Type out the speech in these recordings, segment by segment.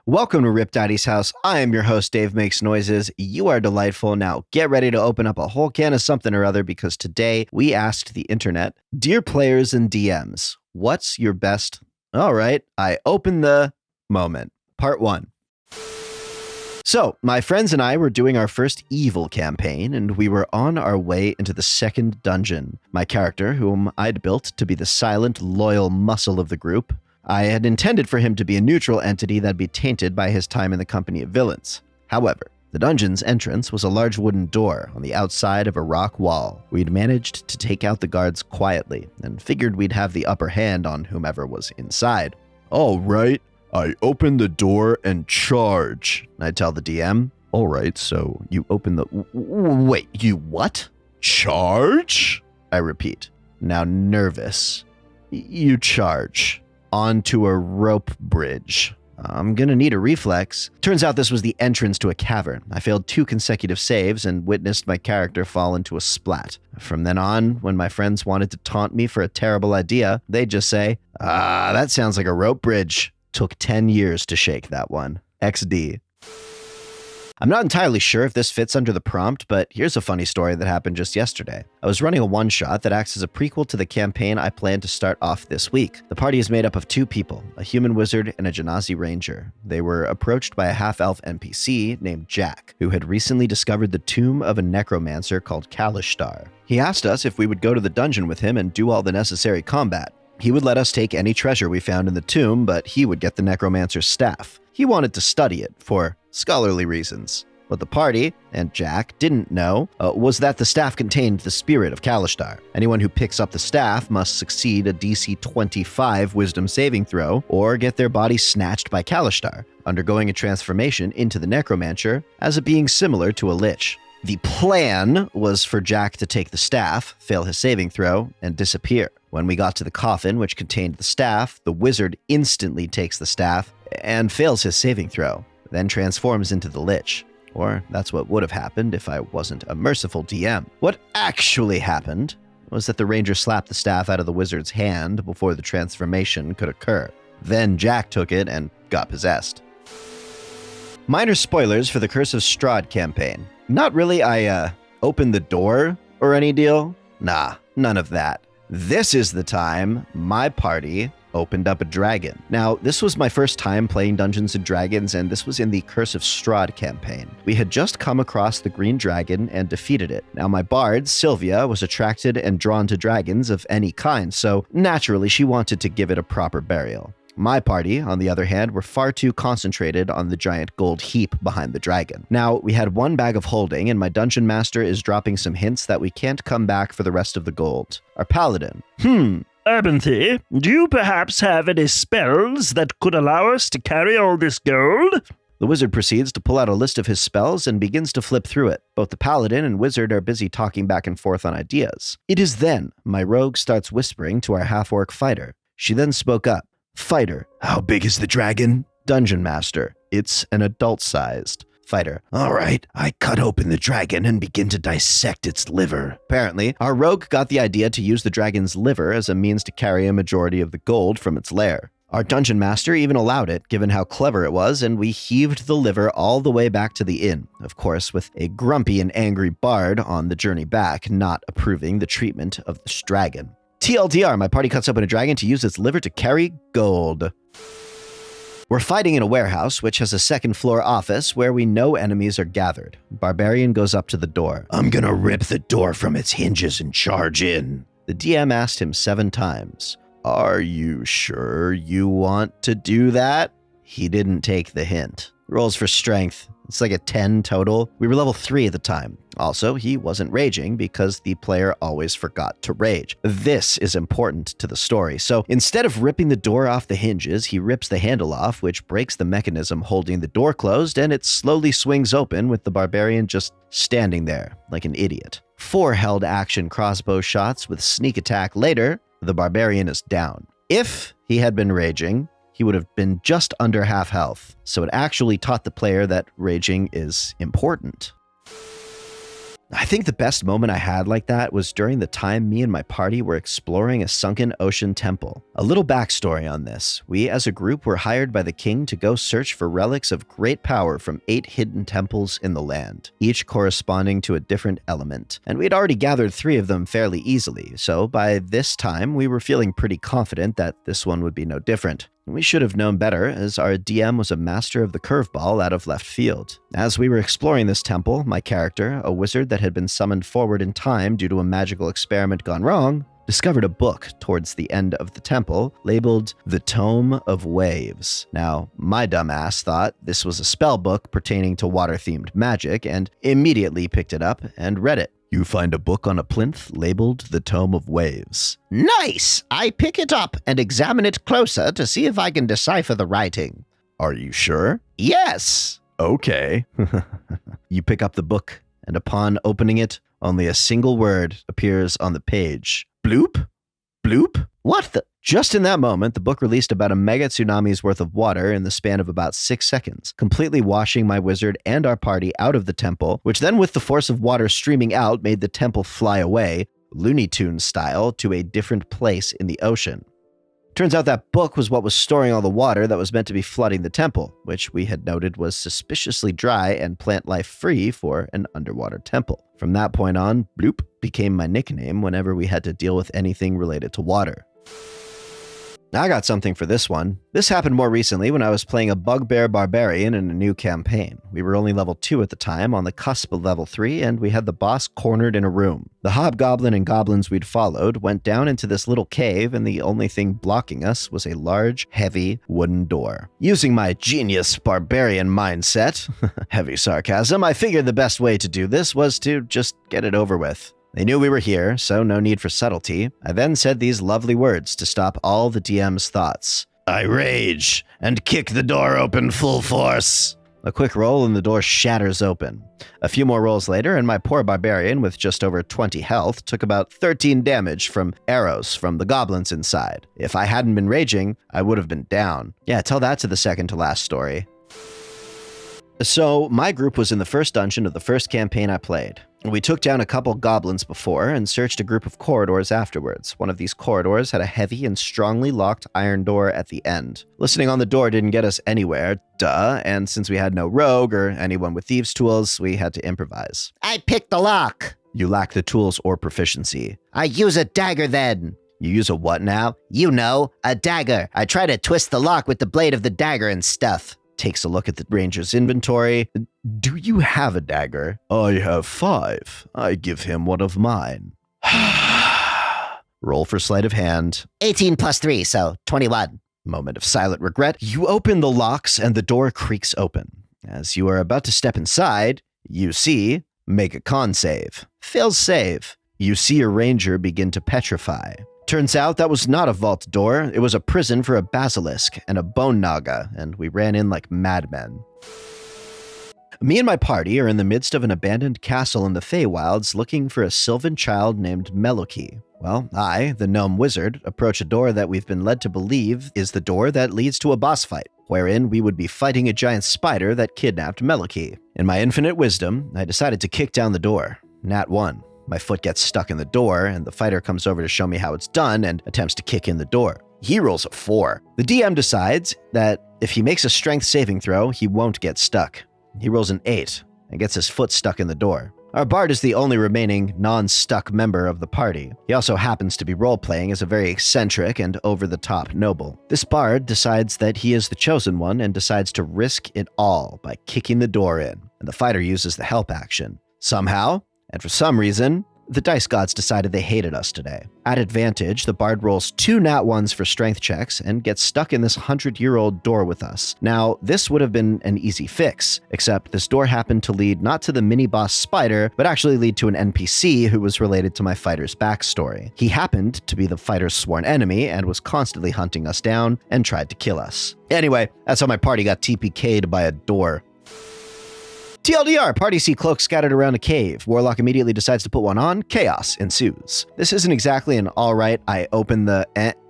Welcome to Rip Daddy's house. I am your host, Dave Makes Noises. You are delightful. Now get ready to open up a whole can of something or other because today we asked the internet, dear players and DMs, what's your best? All right, I open the moment. Part 1. So, my friends and I were doing our first evil campaign, and we were on our way into the second dungeon. My character, whom I'd built to be the silent, loyal muscle of the group, I had intended for him to be a neutral entity that'd be tainted by his time in the company of villains. However, the dungeon's entrance was a large wooden door on the outside of a rock wall. We'd managed to take out the guards quietly, and figured we'd have the upper hand on whomever was inside. All right, I open the door and charge, I tell the DM. All right, so you open the... Wait, you what? Charge? I repeat, now nervous. You charge onto a rope bridge. I'm gonna need a reflex. Turns out this was the entrance to a cavern. I failed 2 consecutive saves and witnessed my character fall into a splat. From then on, when my friends wanted to taunt me for a terrible idea, they'd just say, that sounds like a rope bridge. Took 10 years to shake that one. XD. I'm not entirely sure if this fits under the prompt, but here's a funny story that happened just yesterday. I was running a one-shot that acts as a prequel to the campaign I plan to start off this week. The party is made up of 2 people, a human wizard and a Genasi ranger. They were approached by a half-elf NPC named Jack, who had recently discovered the tomb of a necromancer called Kalishtar. He asked us if we would go to the dungeon with him and do all the necessary combat. He would let us take any treasure we found in the tomb, but he would get the necromancer's staff. He wanted to study it for scholarly reasons. What the party, and Jack, didn't know was that the staff contained the spirit of Kalishtar. Anyone who picks up the staff must succeed a DC 25 wisdom saving throw or get their body snatched by Kalishtar, undergoing a transformation into the necromancer as a being similar to a lich. The plan was for Jack to take the staff, fail his saving throw, and disappear. When we got to the coffin, which contained the staff, the wizard instantly takes the staff and fails his saving throw, then transforms into the lich. Or that's what would have happened if I wasn't a merciful DM. What actually happened was that the ranger slapped the staff out of the wizard's hand before the transformation could occur. Then Jack took it and got possessed. Minor spoilers for the Curse of Strahd campaign. Not really I opened the door or any deal. Nah, none of that. This is the time my party opened up a dragon. Now, this was my first time playing Dungeons & Dragons, and this was in the Curse of Strahd campaign. We had just come across the green dragon and defeated it. Now, my bard, Sylvia, was attracted and drawn to dragons of any kind, so naturally she wanted to give it a proper burial. My party, on the other hand, were far too concentrated on the giant gold heap behind the dragon. Now, we had 1 bag of holding, and my dungeon master is dropping some hints that we can't come back for the rest of the gold. Our paladin. Abinthy, do you perhaps have any spells that could allow us to carry all this gold? The wizard proceeds to pull out a list of his spells and begins to flip through it. Both the paladin and wizard are busy talking back and forth on ideas. It is then my rogue starts whispering to our half-orc fighter. She then spoke up. Fighter, how big is the dragon? Dungeon master, it's an adult-sized. Fighter, all right, I cut open the dragon and begin to dissect its liver. Apparently, our rogue got the idea to use the dragon's liver as a means to carry a majority of the gold from its lair. Our dungeon master even allowed it, given how clever it was, and we heaved the liver all the way back to the inn, of course with a grumpy and angry bard on the journey back, not approving the treatment of this dragon. TLDR, my party cuts open a dragon to use its liver to carry gold. We're fighting in a warehouse, which has a 2nd floor office where we know enemies are gathered. Barbarian goes up to the door. I'm gonna rip the door from its hinges and charge in. The DM asked him 7 times. Are you sure you want to do that? He didn't take the hint. Rolls for strength. It's like a 10 total. We were level 3 at the time. Also, he wasn't raging because the player always forgot to rage. This is important to the story. So instead of ripping the door off the hinges, he rips the handle off, which breaks the mechanism holding the door closed, and it slowly swings open with the barbarian just standing there like an idiot. 4 held action crossbow shots with sneak attack later, the barbarian is down. If he had been raging, he would have been just under half health. So it actually taught the player that raging is important. I think the best moment I had like that was during the time me and my party were exploring a sunken ocean temple. A little backstory on this. We as a group were hired by the king to go search for relics of great power from 8 hidden temples in the land, each corresponding to a different element. And we had already gathered 3 of them fairly easily, so by this time we were feeling pretty confident that this one would be no different. We should have known better, as our DM was a master of the curveball out of left field. As we were exploring this temple, my character, a wizard that had been summoned forward in time due to a magical experiment gone wrong, discovered a book towards the end of the temple labeled The Tome of Waves. Now, my dumbass thought this was a spell book pertaining to water-themed magic and immediately picked it up and read it. You find a book on a plinth labeled The Tome of Waves. Nice! I pick it up and examine it closer to see if I can decipher the writing. Are you sure? Yes! Okay. You pick up the book, and upon opening it, only a single word appears on the page. Bloop? Bloop? What the? Just in that moment, the book released about a mega tsunami's worth of water in the span of about 6 seconds, completely washing my wizard and our party out of the temple, which then with the force of water streaming out made the temple fly away, Looney Tunes style, to a different place in the ocean. Turns out that book was what was storing all the water that was meant to be flooding the temple, which we had noted was suspiciously dry and plant life free for an underwater temple. From that point on, Bloop became my nickname whenever we had to deal with anything related to water. I got something for this one. This happened more recently when I was playing a bugbear barbarian in a new campaign. We were only level 2 at the time, on the cusp of level 3, and we had the boss cornered in a room. The hobgoblin and goblins we'd followed went down into this little cave, and the only thing blocking us was a large, heavy wooden door. Using my genius barbarian mindset, heavy sarcasm, I figured the best way to do this was to just get it over with. They knew we were here, so no need for subtlety. I then said these lovely words to stop all the DM's thoughts. I rage and kick the door open full force. A quick roll and the door shatters open. A few more rolls later and my poor barbarian with just over 20 health took about 13 damage from arrows from the goblins inside. If I hadn't been raging, I would have been down. Yeah, tell that to the second to last story. So, my group was in the first dungeon of the first campaign I played. We took down a couple goblins before and searched a group of corridors afterwards. One of these corridors had a heavy and strongly locked iron door at the end. Listening on the door didn't get us anywhere, duh, and since we had no rogue or anyone with thieves' tools, we had to improvise. I picked the lock. You lack the tools or proficiency. I use a dagger then. You use a what now? You know, a dagger. I try to twist the lock with the blade of the dagger and stuff. Takes a look at the ranger's inventory. Do you have a dagger? I have 5. I give him one of mine. Roll for sleight of hand. 18 plus 3, so 21. Moment of silent regret. You open the locks and the door creaks open. As you are about to step inside, you see, make a con save. Fails save. You see a ranger begin to petrify. Turns out that was not a vault door, it was a prison for a basilisk and a bone naga, and we ran in like madmen. Me and my party are in the midst of an abandoned castle in the Feywilds looking for a sylvan child named Meloki. Well, I, the gnome wizard, approach a door that we've been led to believe is the door that leads to a boss fight, wherein we would be fighting a giant spider that kidnapped Meloki. In my infinite wisdom, I decided to kick down the door. Nat 1. My foot gets stuck in the door, and the fighter comes over to show me how it's done and attempts to kick in the door. He rolls a 4. The DM decides that if he makes a strength saving throw, he won't get stuck. He rolls an 8 and gets his foot stuck in the door. Our bard is the only remaining non-stuck member of the party. He also happens to be role-playing as a very eccentric and over-the-top noble. This bard decides that he is the chosen one and decides to risk it all by kicking the door in, and the fighter uses the help action. Somehow, and for some reason, the dice gods decided they hated us today. At advantage, the bard rolls 2 nat 1s for strength checks and gets stuck in this 100-year-old door with us. Now, this would have been an easy fix, except this door happened to lead not to the mini-boss spider, but actually lead to an NPC who was related to my fighter's backstory. He happened to be the fighter's sworn enemy and was constantly hunting us down and tried to kill us. Anyway, that's how my party got TPK'd by a door. TLDR, party see cloaks scattered around a cave. Warlock immediately decides to put one on. Chaos ensues. This isn't exactly an alright, I open the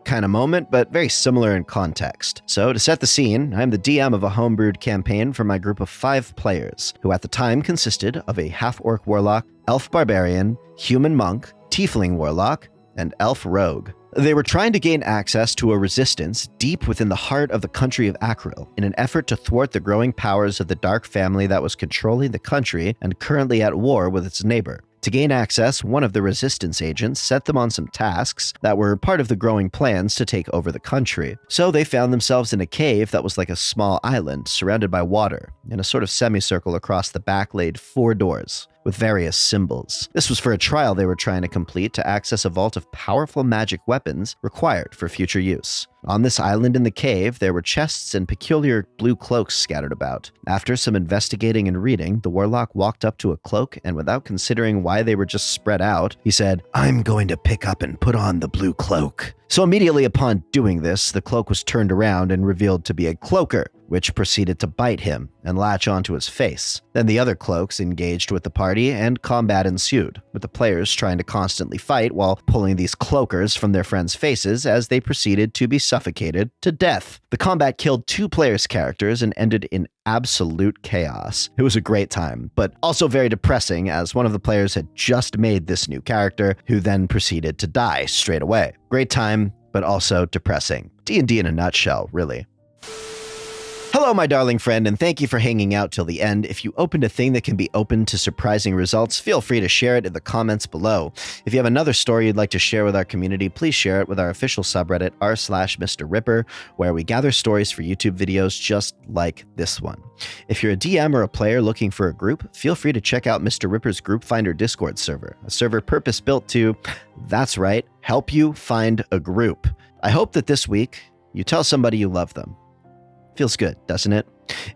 kind of moment, but very similar in context. So to set the scene, I'm the DM of a homebrewed campaign for my group of 5 players, who at the time consisted of a half-orc warlock, elf barbarian, human monk, tiefling warlock, and elf rogue. They were trying to gain access to a resistance deep within the heart of the country of Akril in an effort to thwart the growing powers of the dark family that was controlling the country and currently at war with its neighbor. To gain access, one of the resistance agents set them on some tasks that were part of the growing plans to take over the country. So they found themselves in a cave that was like a small island surrounded by water. In a sort of semicircle across the back laid 4 doors with various symbols. This was for a trial they were trying to complete to access a vault of powerful magic weapons required for future use. On this island in the cave, there were chests and peculiar blue cloaks scattered about. After some investigating and reading, the warlock walked up to a cloak, and without considering why they were just spread out, he said, "I'm going to pick up and put on the blue cloak." So immediately upon doing this, the cloak was turned around and revealed to be a cloaker, which proceeded to bite him and latch onto his face. Then the other cloaks engaged with the party and combat ensued, with the players trying to constantly fight while pulling these cloakers from their friends' faces as they proceeded to be suffocated to death. The combat killed 2 players' characters and ended in absolute chaos. It was a great time, but also very depressing as one of the players had just made this new character who then proceeded to die straight away. Great time, but also depressing. D&D in a nutshell, really. Hello, my darling friend, and thank you for hanging out till the end. If you opened a thing that can be open to surprising results, feel free to share it in the comments below. If you have another story you'd like to share with our community, please share it with our official subreddit, r/MrRipper, where we gather stories for YouTube videos just like this one. If you're a DM or a player looking for a group, feel free to check out MrRipper's Group Finder Discord server, a server purpose-built to, that's right, help you find a group. I hope that this week you tell somebody you love them. Feels good, doesn't it?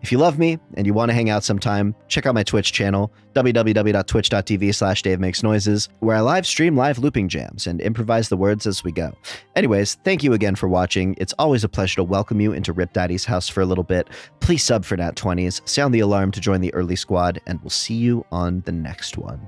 If you love me and you want to hang out sometime, check out my Twitch channel, www.twitch.tv/DaveMakesNoises, where I live stream live looping jams and improvise the words as we go. Anyways, thank you again for watching. It's always a pleasure to welcome you into Rip Daddy's house for a little bit. Please sub for Nat 20s, sound the alarm to join the early squad, and we'll see you on the next one.